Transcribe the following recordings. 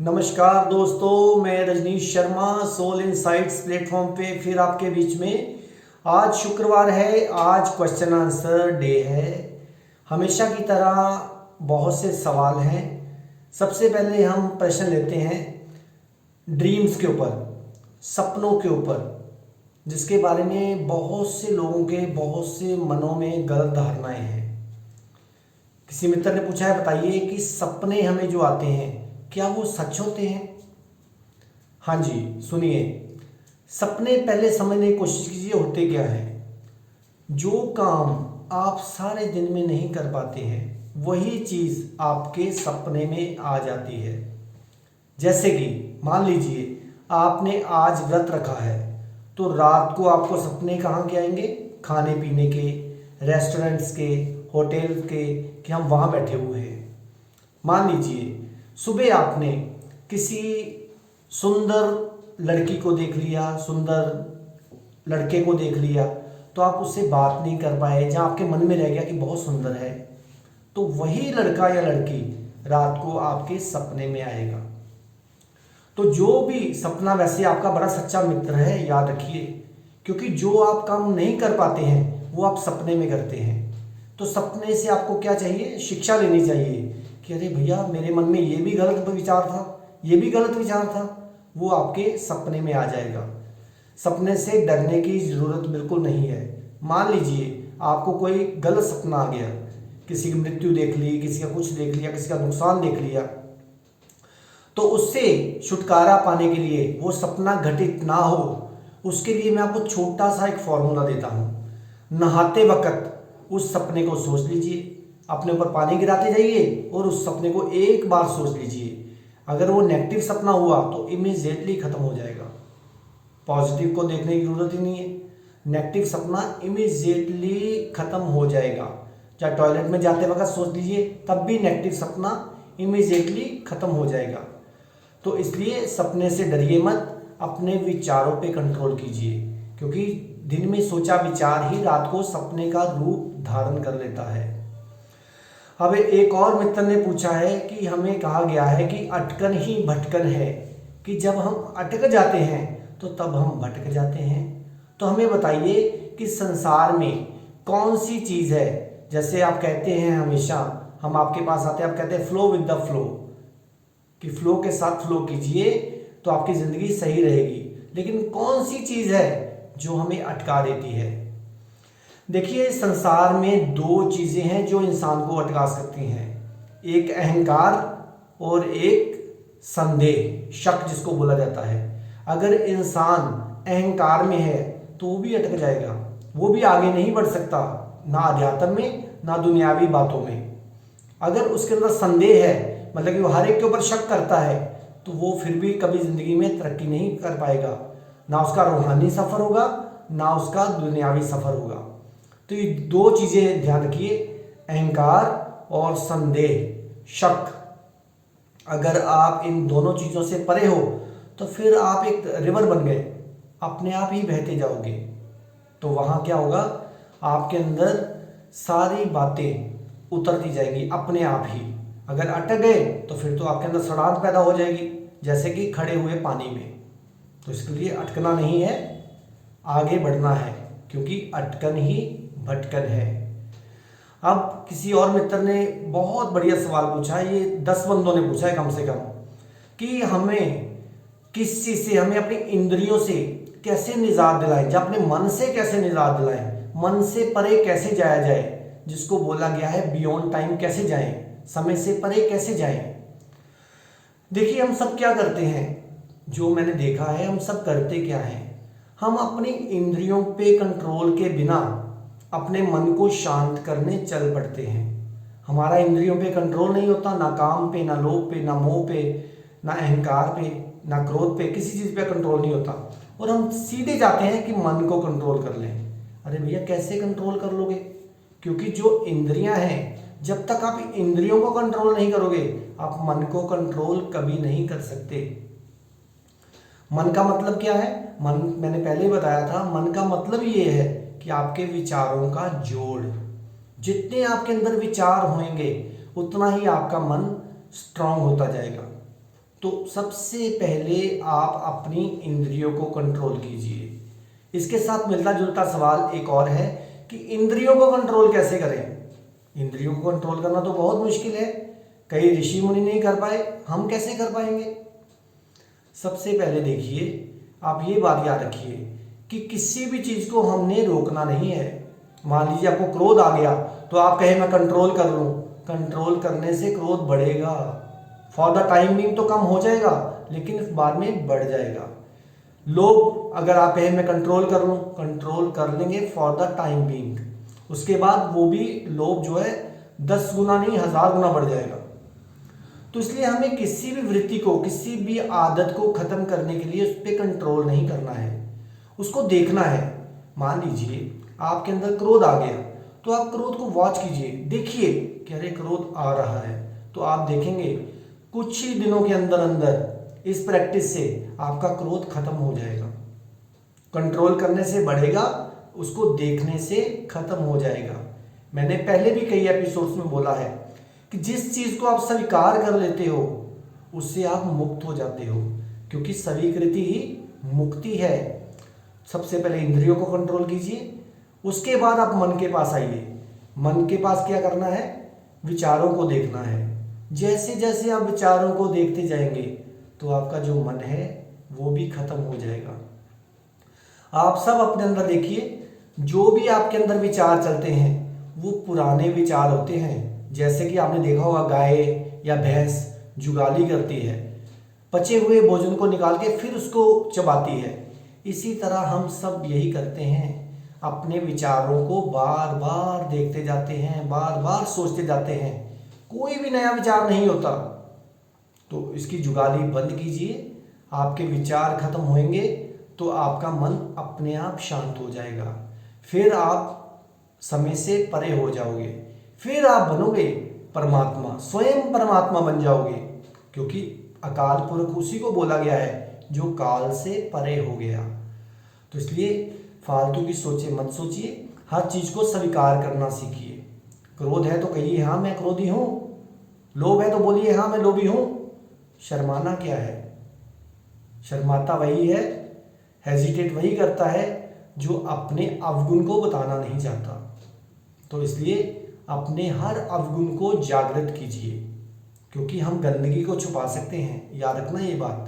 नमस्कार दोस्तों, मैं Rajneesh Sharma soul insights platform पे फिर आपके बीच में। आज शुक्रवार है, आज क्वेश्चन आंसर डे है। हमेशा की तरह बहुत से सवाल हैं। सबसे पहले हम प्रश्न लेते हैं ड्रीम्स के ऊपर, सपनों के ऊपर, जिसके बारे में बहुत से लोगों के बहुत से मनों में गलत धारणाएं हैं। किसी मित्र ने पूछा है, बताइए कि सपने हमें जो आते हैं क्या वो सच होते हैं? हाँ जी, सुनिए। सपने पहले समझने की कोशिश कीजिए होते क्या है। जो काम आप सारे दिन में नहीं कर पाते हैं वही चीज़ आपके सपने में आ जाती है। जैसे कि मान लीजिए आपने आज व्रत रखा है, तो रात को आपको सपने कहाँ के आएंगे? खाने पीने के, रेस्टोरेंट्स के, होटल के, कि हम वहाँ बैठे हुए हैं। मान लीजिए सुबह आपने किसी सुंदर लड़की को देख लिया, सुंदर लड़के को देख लिया, तो आप उससे बात नहीं कर पाए, जहाँ आपके मन में रह गया कि बहुत सुंदर है, तो वही लड़का या लड़की रात को आपके सपने में आएगा। तो जो भी सपना वैसे आपका बड़ा सच्चा मित्र है, याद रखिए, क्योंकि जो आप काम नहीं कर पाते हैं वो आप सपने में करते हैं। तो सपने से आपको क्या चाहिए? शिक्षा लेनी चाहिए कि अरे भैया, मेरे मन में ये भी गलत विचार था, ये भी गलत विचार था, वो आपके सपने में आ जाएगा। सपने से डरने की ज़रूरत बिल्कुल नहीं है। मान लीजिए आपको कोई गलत सपना आ गया, किसी की मृत्यु देख ली, किसी का कुछ देख लिया, किसी का नुकसान देख लिया, तो उससे छुटकारा पाने के लिए, वो सपना घटित ना हो, उसके लिए मैं आपको छोटा सा एक फॉर्मूला देता हूँ। नहाते वक्त उस सपने को सोच लीजिए, अपने ऊपर पानी गिराते जाइए और उस सपने को एक बार सोच लीजिए। अगर वो नेगेटिव सपना हुआ तो इमीडिएटली खत्म हो जाएगा। पॉजिटिव को देखने की जरूरत ही नहीं है, नेगेटिव सपना इमीडिएटली खत्म हो जाएगा। चाहे टॉयलेट में जाते वक्त सोच लीजिए, तब भी नेगेटिव सपना इमीडिएटली खत्म हो जाएगा। तो इसलिए सपने से डरिए मत, अपने विचारों पे कंट्रोल कीजिए, क्योंकि दिन में सोचा विचार ही रात को सपने का रूप धारण कर लेता है। अब एक और मित्र ने पूछा है कि हमें कहा गया है कि अटकन ही भटकन है, कि जब हम अटक जाते हैं तो तब हम भटक जाते हैं। तो हमें बताइए कि संसार में कौन सी चीज़ है, जैसे आप कहते हैं, हमेशा हम आपके पास आते हैं, आप कहते हैं फ्लो विद द फ्लो, कि फ्लो के साथ फ्लो कीजिए तो आपकी ज़िंदगी सही रहेगी। लेकिन कौन सी चीज़ है जो हमें अटका देती है? देखिए, संसार में दो चीज़ें हैं जो इंसान को अटका सकती हैं, एक अहंकार और एक संदेह, शक जिसको बोला जाता है। अगर इंसान अहंकार में है तो वो भी अटक जाएगा, वो भी आगे नहीं बढ़ सकता, ना अध्यात्म में ना दुनियावी बातों में। अगर उसके अंदर संदेह है, मतलब कि वो हर एक के ऊपर शक करता है, तो वो फिर भी कभी ज़िंदगी में तरक्की नहीं कर पाएगा। ना उसका रूहानी सफ़र होगा, ना उसका दुनियावी सफ़र होगा। तो ये दो चीज़ें ध्यान रखिए, अहंकार और संदेह, शक। अगर आप इन दोनों चीज़ों से परे हो तो फिर आप एक रिवर बन गए, अपने आप ही बहते जाओगे। तो वहाँ क्या होगा, आपके अंदर सारी बातें उतरती जाएगी अपने आप ही। अगर अटक गए तो फिर तो आपके अंदर सड़ांध पैदा हो जाएगी, जैसे कि खड़े हुए पानी में। तो इसके लिए अटकना नहीं है, आगे बढ़ना है, क्योंकि अटकन ही भटकन है। अब किसी और मित्र ने बहुत बढ़िया सवाल पूछा है, ये 10 बंदों ने पूछा है कम से कम, कि हमें किस चीज़ से, हमें अपनी इंद्रियों से कैसे निजात दिलाएं, या अपने मन से कैसे निजात दिलाएं, मन से परे कैसे जाया जाए, जिसको बोला गया है बियॉन्ड टाइम कैसे जाएं, समय से परे कैसे जाएं। देखिए, हम सब क्या करते हैं, जो मैंने देखा है, हम सब करते क्या हैं, हम अपनी इंद्रियों पे कंट्रोल के बिना अपने मन को शांत करने चल पड़ते हैं। हमारा इंद्रियों पे कंट्रोल नहीं होता, ना काम पे, ना लोभ पे, ना मोह पे, ना अहंकार पे, ना क्रोध पे, किसी चीज़ पे कंट्रोल नहीं होता, और हम सीधे जाते हैं कि मन को कंट्रोल कर लें। अरे भैया, कैसे कंट्रोल कर लोगे? क्योंकि जो इंद्रियां हैं, जब तक आप इंद्रियों को कंट्रोल नहीं करोगे, आप मन को कंट्रोल कभी नहीं कर सकते। मन का मतलब क्या है? मन, मैंने पहले ही बताया था, मन का मतलब ये है कि आपके विचारों का जोड़। जितने आपके अंदर विचार होंगे उतना ही आपका मन स्ट्रांग होता जाएगा। तो सबसे पहले आप अपनी इंद्रियों को कंट्रोल कीजिए। इसके साथ मिलता जुलता सवाल एक और है कि इंद्रियों को कंट्रोल कैसे करें। इंद्रियों को कंट्रोल करना तो बहुत मुश्किल है, कई ऋषि मुनि नहीं कर पाए, हम कैसे कर पाएंगे। सबसे पहले देखिए, आप ये बात याद रखिए कि किसी भी चीज को हमने रोकना नहीं है। मान लीजिए आपको क्रोध आ गया तो आप कहें मैं कंट्रोल कर लूं, कंट्रोल करने से क्रोध बढ़ेगा, फॉर द टाइम बिंग तो कम हो जाएगा लेकिन बाद में बढ़ जाएगा। लोभ अगर आप कहें मैं कंट्रोल कर लूं, कंट्रोल कर लेंगे फॉर द टाइम बिंग, उसके बाद वो भी लोभ जो है 10 गुना नहीं 1000 गुना बढ़ जाएगा। तो इसलिए हमें किसी भी वृत्ति को, किसी भी आदत को खत्म करने के लिए उस पर कंट्रोल नहीं करना है, उसको देखना है। मान लीजिए आपके अंदर क्रोध आ गया तो आप क्रोध को वॉच कीजिए, देखिए कि अरे क्रोध आ रहा है, तो आप देखेंगे कुछ ही दिनों के अंदर अंदर इस प्रैक्टिस से आपका क्रोध खत्म हो जाएगा। कंट्रोल करने से बढ़ेगा, उसको देखने से खत्म हो जाएगा। मैंने पहले भी कई एपिसोड्स में बोला है कि जिस चीज को आप स्वीकार कर लेते हो उससे आप मुक्त हो जाते हो, क्योंकि स्वीकृति ही मुक्ति है। सबसे पहले इंद्रियों को कंट्रोल कीजिए, उसके बाद आप मन के पास आइए। मन के पास क्या करना है, विचारों को देखना है। जैसे जैसे आप विचारों को देखते जाएंगे तो आपका जो मन है वो भी खत्म हो जाएगा। आप सब अपने अंदर देखिए, जो भी आपके अंदर विचार चलते हैं वो पुराने विचार होते हैं। जैसे कि आपने देखा होगा गाय या भैंस जुगाली करती है, पचे हुए भोजन को निकाल के फिर उसको चबाती है। इसी तरह हम सब यही करते हैं, अपने विचारों को बार बार देखते जाते हैं, बार बार सोचते जाते हैं, कोई भी नया विचार नहीं होता। तो इसकी जुगाली बंद कीजिए, आपके विचार खत्म होंगे तो आपका मन अपने आप शांत हो जाएगा, फिर आप समय से परे हो जाओगे, फिर आप बनोगे परमात्मा, स्वयं परमात्मा बन जाओगे, क्योंकि अकाल पुरख उसी को बोला गया है जो काल से परे हो गया। तो इसलिए फालतू की सोचे मत सोचिए, हर चीज को स्वीकार करना सीखिए। क्रोध है तो कहिए हाँ मैं क्रोधी हूं, लोभ है तो बोलिए हाँ मैं लोभी हूं। शर्माना क्या है, शर्माता वही है, हेजिटेट वही करता है जो अपने अवगुण को बताना नहीं चाहता। तो इसलिए अपने हर अवगुण को जागृत कीजिए, क्योंकि हम गंदगी को छुपा सकते हैं। याद रखना ये बात,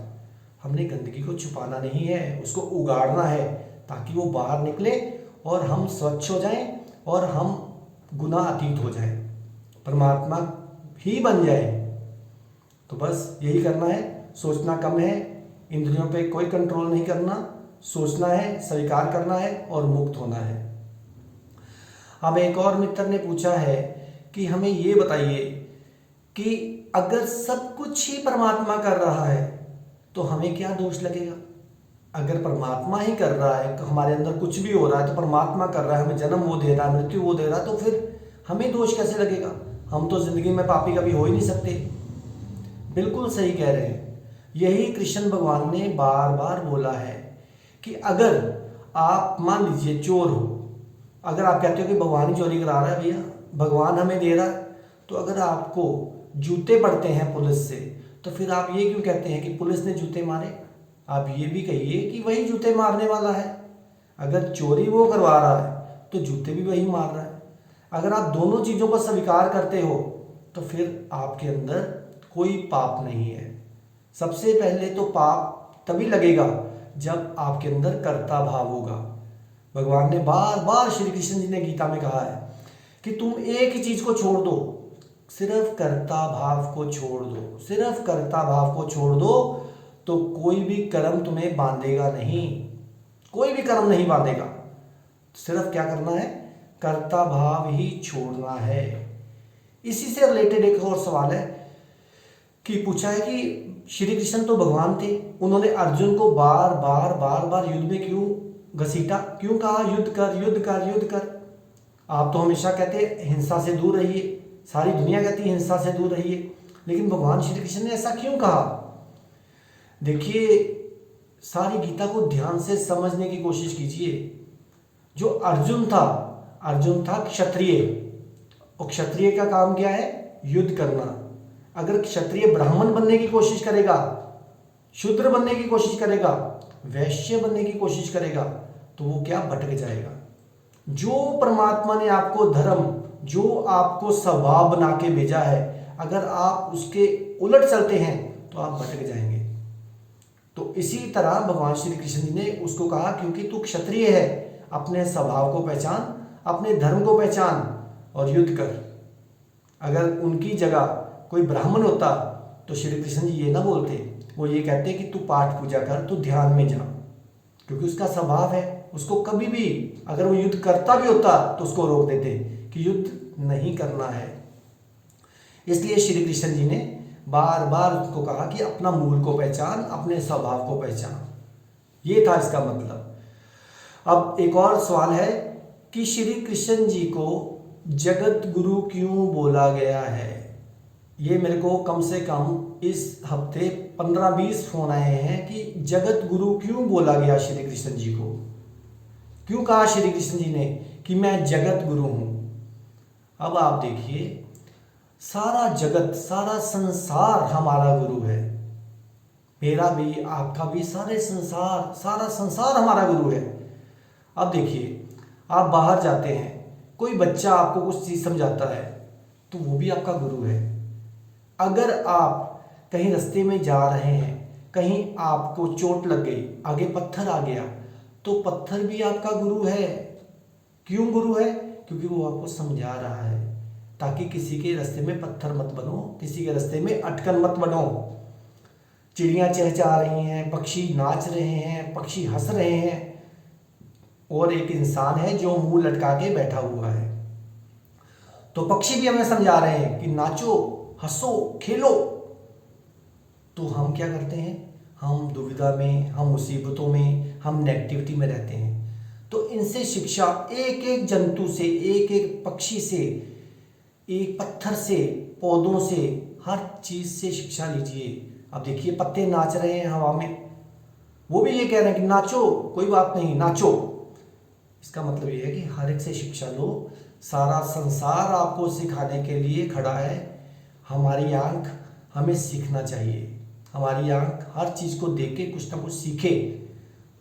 हमने गंदगी को छुपाना नहीं है, उसको उगाड़ना है ताकि वो बाहर निकले और हम स्वच्छ हो जाएं और हम गुनाह अतीत हो जाएं, परमात्मा ही बन जाए। तो बस यही करना है, सोचना कम है, इंद्रियों पे कोई कंट्रोल नहीं करना, सोचना है, स्वीकार करना है और मुक्त होना है। अब एक और मित्र ने पूछा है कि हमें ये बताइए कि अगर सब कुछ ही परमात्मा कर रहा है तो हमें क्या दोष लगेगा। अगर परमात्मा ही कर रहा है, हमारे अंदर कुछ भी हो रहा है तो परमात्मा कर रहा है, हमें जन्म वो दे रहा है, मृत्यु वो दे रहा है, तो फिर हमें दोष कैसे लगेगा। हम तो जिंदगी में पापी कभी हो ही नहीं सकते। बिल्कुल सही कह रहे हैं, यही कृष्ण भगवान ने बार बार बोला है कि अगर आप मान लीजिए चोर हो, अगर आप कहते हो कि भगवान ही चोरी करा रहा है, भैया भगवान हमें दे रहा है, तो अगर आपको जूते पड़ते हैं पुलिस से तो फिर आप ये क्यों कहते हैं कि पुलिस ने जूते मारे। आप ये भी कहिए कि वही जूते मारने वाला है। अगर चोरी वो करवा रहा है तो जूते भी वही मार रहा है। अगर आप दोनों चीजों को स्वीकार करते हो तो फिर आपके अंदर कोई पाप नहीं है। सबसे पहले तो पाप तभी लगेगा जब आपके अंदर कर्ता भाव होगा। भगवान ने बार बार श्री कृष्ण जी ने गीता में कहा है कि तुम एक ही चीज को छोड़ दो, सिर्फ कर्ता भाव को छोड़ दो, सिर्फ कर्ता भाव को छोड़ दो, तो कोई भी कर्म तुम्हें बांधेगा नहीं, कोई भी कर्म नहीं बांधेगा। सिर्फ क्या करना है, कर्ता भाव ही छोड़ना है। इसी से रिलेटेड एक और सवाल है कि पूछा है कि श्री कृष्ण तो भगवान थे, उन्होंने अर्जुन को बार बार बार बार युद्ध में क्यों घसीटा, क्यों कहा युद्ध कर युद्ध कर युद्ध कर। आप तो हमेशा कहते हिंसा से दूर रहिए, सारी दुनिया कहती है हिंसा से दूर रहिए, लेकिन भगवान श्री कृष्ण ने ऐसा क्यों कहा। देखिए, सारी गीता को ध्यान से समझने की कोशिश कीजिए। जो अर्जुन था क्षत्रिय, और क्षत्रिय का काम क्या है, युद्ध करना। अगर क्षत्रिय ब्राह्मण बनने की कोशिश करेगा, शूद्र बनने की कोशिश करेगा, वैश्य बनने की कोशिश करेगा, तो वो क्या भटक जाएगा। जो परमात्मा ने आपको धर्म, जो आपको स्वभाव बना के भेजा है, अगर आप उसके उलट चलते हैं तो आप भटक जाएंगे। तो इसी तरह भगवान श्री कृष्ण जी ने उसको कहा, क्योंकि तू क्षत्रिय है, अपने स्वभाव को पहचान, अपने धर्म को पहचान और युद्ध कर। अगर उनकी जगह कोई ब्राह्मण होता तो श्री कृष्ण जी ये ना बोलते, वो ये कहते कि तू पाठ पूजा कर, तू ध्यान में जा, क्योंकि उसका स्वभाव है। उसको कभी भी अगर वो युद्ध करता भी होता तो उसको रोक देते कि युद्ध नहीं करना है। इसलिए श्री कृष्ण जी ने बार बार उसको कहा कि अपना मूल को पहचान, अपने स्वभाव को पहचान। ये था इसका मतलब। अब एक और सवाल है कि श्री कृष्ण जी को जगत गुरु क्यों बोला गया है। ये मेरे को कम से कम इस हफ्ते 15-20 फोन आए हैं कि जगत गुरु क्यों बोला गया श्री कृष्ण जी को, क्यों कहा श्री कृष्ण जी ने कि मैं जगत गुरु हूं। अब आप देखिए, सारा जगत, सारा संसार हमारा गुरु है। मेरा भी, आपका भी, सारा संसार हमारा गुरु है। अब देखिए, आप बाहर जाते हैं, कोई बच्चा आपको कुछ चीज़ समझाता है तो वो भी आपका गुरु है। अगर आप कहीं रास्ते में जा रहे हैं, कहीं आपको चोट लग गई, आगे पत्थर आ गया, तो पत्थर भी आपका गुरु है। क्यों गुरु है? क्योंकि वो आपको समझा रहा है, ताकि किसी के रास्ते में पत्थर मत बनो, किसी के रास्ते में अटकन मत बनो। चिड़ियाँ चहचहा रही हैं, पक्षी नाच रहे हैं, पक्षी हंस रहे हैं, और एक इंसान है जो मुंह लटका के बैठा हुआ है। तो पक्षी भी हमें समझा रहे हैं कि नाचो, हंसो, खेलो। तो हम क्या करते हैं? हम दुविधा में, हम मुसीबतों में, हम नेगेटिविटी में रहते हैं। तो इनसे शिक्षा, एक एक जंतु से, एक एक पक्षी से, एक पत्थर से, पौधों से, हर चीज से शिक्षा लीजिए। अब देखिए, पत्ते नाच रहे हैं हवा में, वो भी ये कह रहे हैं कि नाचो, कोई बात नहीं, नाचो। इसका मतलब ये है कि हर एक से शिक्षा लो। सारा संसार आपको सिखाने के लिए खड़ा है। हमारी आंख, हमें सीखना चाहिए। हमारी आंख हर चीज को देख के कुछ ना कुछ सीखे,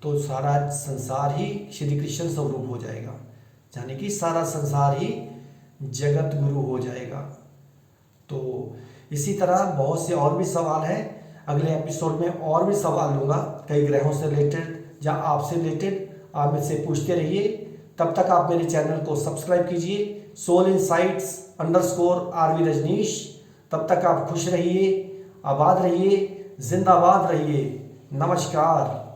तो सारा संसार ही श्री कृष्ण स्वरूप हो जाएगा, यानी कि सारा संसार ही जगत गुरु हो जाएगा। तो इसी तरह बहुत से और भी सवाल हैं। अगले एपिसोड में और भी सवाल लूँगा, कई ग्रहों से रिलेटेड या आपसे रिलेटेड। आप मुझसे पूछते रहिए। तब तक आप मेरे चैनल को सब्सक्राइब कीजिए, सोल इनसाइट्स_RV रजनीश। तब तक आप खुश रहिए, आबाद रहिए, जिंदाबाद रहिए। नमस्कार।